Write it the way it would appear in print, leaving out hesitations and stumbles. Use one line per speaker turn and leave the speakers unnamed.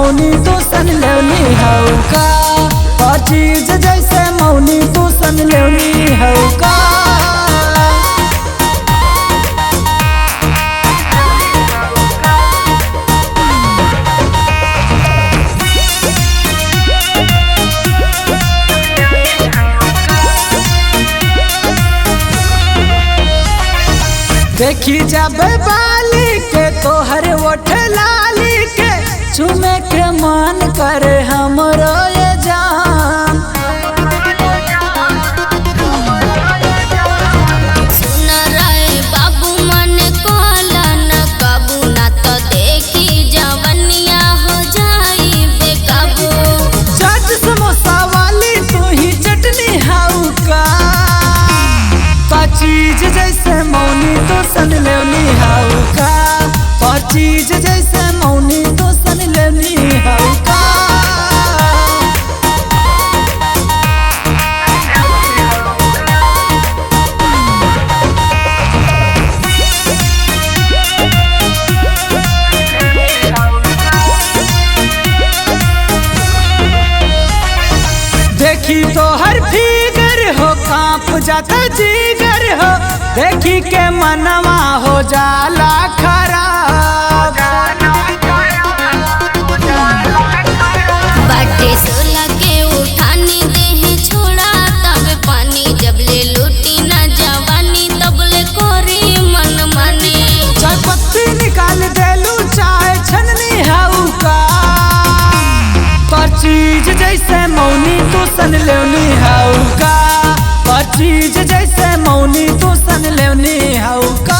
मौनी तू सन लेवनी हऊ का। हर चीज जैसे मौनी तू सन लेवनी हऊ का। देखी जब बाली के तोहर ओठ लाली के चुमे के मन करे हमरो ये जान।
सुन रे बाबू मन कोला न काबू ना तो देखी जवनिया हो जाई बेकाबू।
चाट समोसा वाली तू ही चटनी हाउ का। चीज जैसे मौनी तो सन लेवनी हाउ का। हर चीज जैसे मौनी तो सन लेवनी हाउ का। देखी तो हर फिगर हो कांप जाता जिगर हो। देखी के मनवा हो जाला खराब।
बाटे सोला के उठानी देहे छोड़ा तब पानी जब ले लूटी ना जवानी तब ले कोरी मन माने।
चाय पत्ती निकाल देलू चाय छननी हाउ का। पर चीज जैसे मौनी तू सन लेवनी हाउ का। पर चीज जैसे मौनी तू सन लेवनी हाउ का।